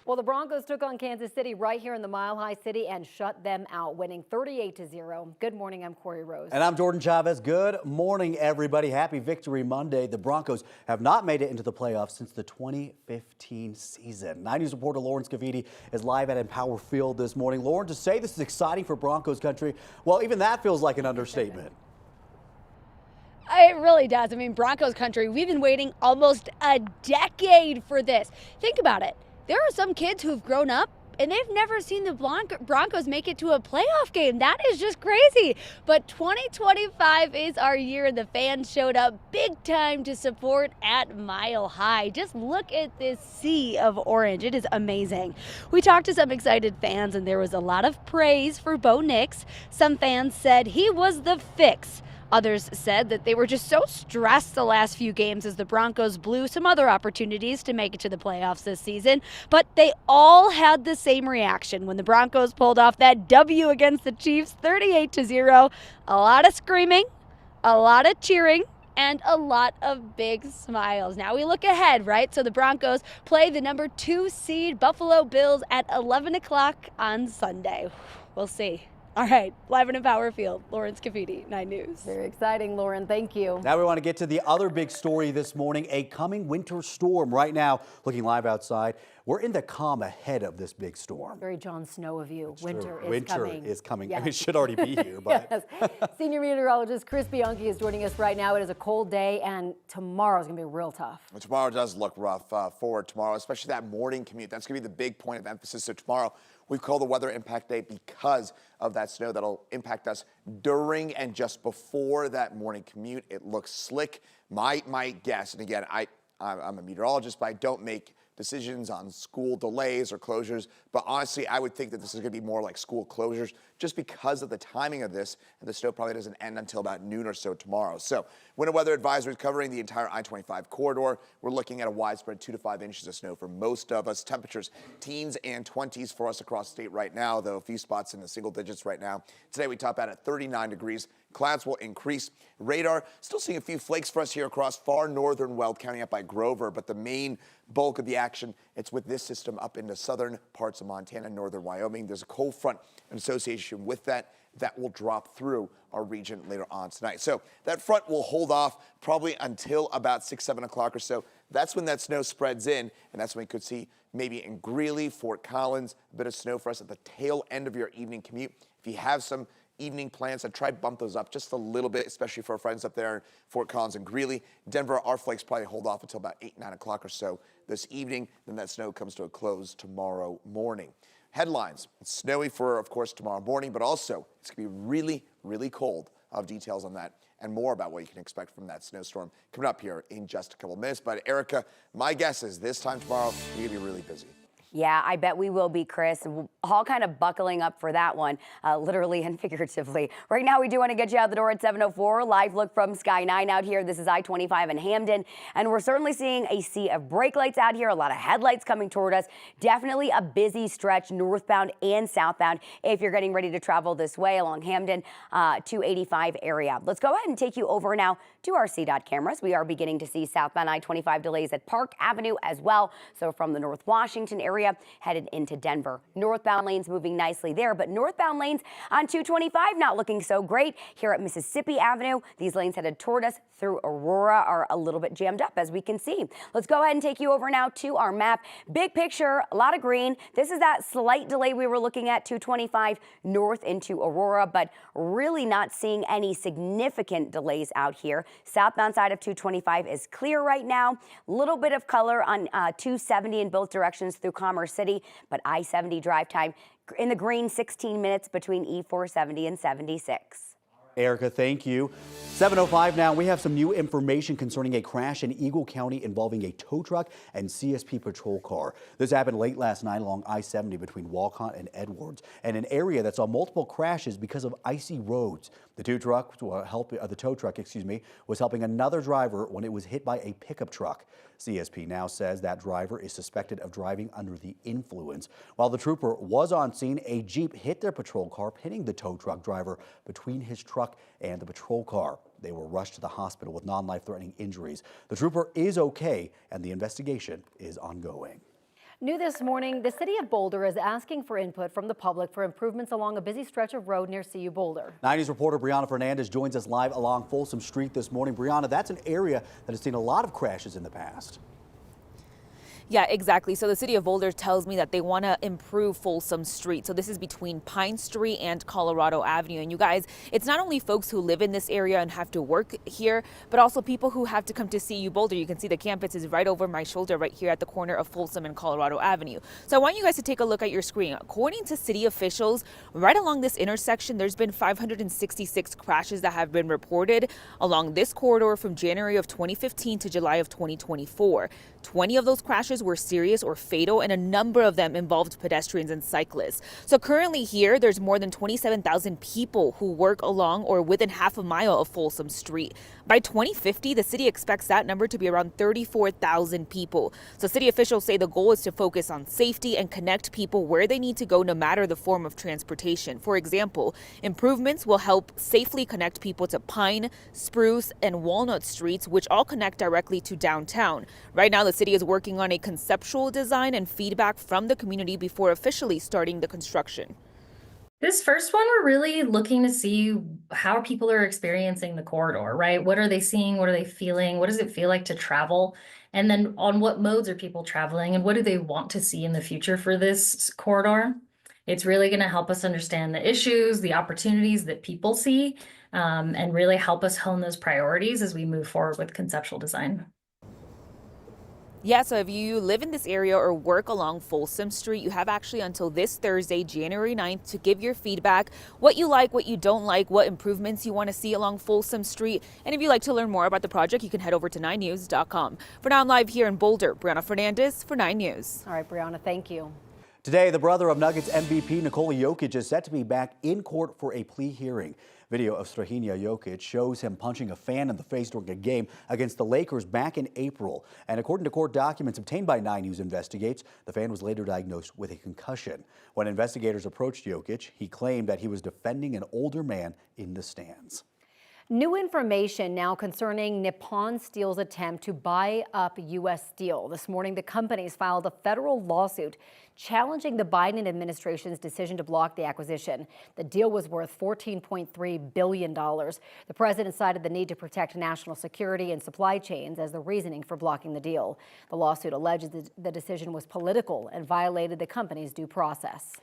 Well, the Broncos took on Kansas City right here in the Mile High City and shut them out, winning 38-0. Good morning, I'm Corey Rose. And I'm Jordan Chavez. Good morning, everybody. Happy Victory Monday. The Broncos have not made it into the playoffs since the 2015 season. 9 News reporter Lawrence Caviti is live at Empower Field this morning. Lauren, to say this is exciting for Broncos country, well, even that feels like an understatement. It really does. I mean, Broncos country, we've been waiting almost a decade for this. Think about it. There are some kids who've grown up and they've never seen the Broncos make it to a playoff game. That is just crazy. But 2025 is our year, and the fans showed up big time to support at Mile High. Just look at this sea of orange. It is amazing. We talked to some excited fans, and there was a lot of praise for Bo Nix. Some fans said he was the fix. Others said that they were just so stressed the last few games as the Broncos blew some other opportunities to make it to the playoffs this season. But they all had the same reaction when the Broncos pulled off that W against the Chiefs, 38-0. A lot of screaming, a lot of cheering, and a lot of big smiles. Now we look ahead, right? So the Broncos play the number 2 seed Buffalo Bills at 11 o'clock on Sunday. We'll see. All right, live in Empower Field, Lawrence Caviti, 9 News. Very exciting, Lauren. Thank you. Now we want to get to the other big story this morning, a coming winter storm. Right now, looking live outside, we're in the calm ahead of this big storm. Very Jon Snow of you. It's Winter true. is coming. Winter is coming. Yes. I mean, it should already be here. But Yes. Senior meteorologist Chris Bianchi is joining us right now. It is a cold day, and tomorrow is going to be real tough. Well, tomorrow does look rough forward tomorrow, especially that morning commute. That's going to be the big point of emphasis. So tomorrow, we've called the weather impact day because of that snow that'll impact us during and just before that morning commute. It looks slick. My guess, and again, I'm a meteorologist, but I don't make decisions on school delays or closures. But honestly, I would think that this is going to be more like school closures just because of the timing of this. And the snow probably doesn't end until about noon or so tomorrow. So winter weather advisories covering the entire I-25 corridor. We're looking at a widespread 2 to 5 inches of snow for most of us. Temperatures teens and 20s for us across the state right now, though a few spots in the single digits right now. Today we top out at 39 degrees. Clouds will increase. Radar, still seeing a few flakes for us here across far northern Weld County up by Grover, but the main bulk of the action, it's with this system up into southern parts of Montana and northern Wyoming. There's a cold front in association with that will drop through our region later on tonight. So that front will hold off probably until about 6, 7 o'clock or so. That's when that snow spreads in, and that's when we could see maybe in Greeley, Fort Collins, a bit of snow for us at the tail end of your evening commute. If you have some evening plans, I'd try to bump those up just a little bit, especially for our friends up there in Fort Collins and Greeley. Denver, our flakes probably hold off until about 8, 9 o'clock or so this evening. Then that snow comes to a close tomorrow morning. Headlines, it's snowy for, of course, tomorrow morning, but also it's going to be really, really cold. I'll have details on that and more about what you can expect from that snowstorm coming up here in just a couple minutes. But Erica, my guess is this time tomorrow, you're going to be really busy. Yeah, I bet we will be, Chris. We're all kind of buckling up for that one, literally and figuratively. Right now, we do want to get you out the door at 7:04. Live look from Sky 9 out here. This is I-25 in Hamden, and we're certainly seeing a sea of brake lights out here, a lot of headlights coming toward us. Definitely a busy stretch northbound and southbound if you're getting ready to travel this way along Hamden 285 area. Let's go ahead and take you over now to our CDOT cameras. We are beginning to see southbound I-25 delays at Park Avenue as well. So from the North Washington area headed into Denver. Northbound lanes moving nicely there, but northbound lanes on 225 not looking so great. Here at Mississippi Avenue, these lanes headed toward us through Aurora are a little bit jammed up, as we can see. Let's go ahead and take you over now to our map. Big picture, a lot of green. This is that slight delay we were looking at, 225 north into Aurora, but really not seeing any significant delays out here. Southbound side of 225 is clear right now. Little bit of color on 270 in both directions through Commerce City, but I-70 drive time in the green, 16 minutes between E470 and 76. Erica, thank you. 7:05 now. We have some new information concerning a crash in Eagle County involving a tow truck and CSP patrol car. This happened late last night along I-70 between Walcott and Edwards, and an area that saw multiple crashes because of icy roads. The tow truck, was helping another driver when it was hit by a pickup truck. CSP now says that driver is suspected of driving under the influence. While the trooper was on scene, a Jeep hit their patrol car, pinning the tow truck driver between his truck and the patrol car. They were rushed to the hospital with non-life-threatening injuries. The trooper is okay, and the investigation is ongoing. New this morning, the city of Boulder is asking for input from the public for improvements along a busy stretch of road near CU Boulder. 9 News reporter Brianna Fernandez joins us live along Fome Street this morning. Brianna, that's an area that has seen a lot of crashes in the past. Yeah, exactly. So the city of Boulder tells me that they want to improve Fome Street. So this is between Pine Street and Colorado Avenue. And you guys, it's not only folks who live in this area and have to work here, but also people who have to come to CU Boulder. You can see the campus is right over my shoulder right here at the corner of Folsom and Colorado Avenue. So I want you guys to take a look at your screen. According to city officials, right along this intersection, there's been 566 crashes that have been reported along this corridor from January of 2015 to July of 2024. 20 of those crashes were serious or fatal, and a number of them involved pedestrians and cyclists. So currently here, there's more than 27,000 people who work along or within half a mile of Fome Street. By 2050, the city expects that number to be around 34,000 people. So city officials say the goal is to focus on safety and connect people where they need to go, no matter the form of transportation. For example, improvements will help safely connect people to Pine, Spruce, and Walnut Streets, which all connect directly to downtown. Right now, the city is working on a conceptual design and feedback from the community before officially starting the construction. This first one, we're really looking to see how people are experiencing the corridor, right? What are they seeing? What are they feeling? What does it feel like to travel? And then on what modes are people traveling and what do they want to see in the future for this corridor? It's really going to help us understand the issues, the opportunities that people see, and really help us hone those priorities as we move forward with conceptual design. Yeah, so if you live in this area or work along Fome Street, you have actually until this Thursday, January 9th, to give your feedback, what you like, what you don't like, what improvements you want to see along Fome Street. And if you'd like to learn more about the project, you can head over to 9news.com. For now, I'm live here in Boulder. Brianna Fernandez for 9 News. All right, Brianna, thank you. Today, the brother of Nuggets MVP Nikola Jokic is set to be back in court for a plea hearing. Video of Strahinja Jokic shows him punching a fan in the face during a game against the Lakers back in April. And according to court documents obtained by 9 News investigates, the fan was later diagnosed with a concussion. When investigators approached Jokic, he claimed that he was defending an older man in the stands. New information now concerning Nippon Steel's attempt to buy up U.S. Steel. This morning, the companies filed a federal lawsuit challenging the Biden administration's decision to block the acquisition. The deal was worth $14.3 billion. The president cited the need to protect national security and supply chains as the reasoning for blocking the deal. The lawsuit alleges the decision was political and violated the company's due process.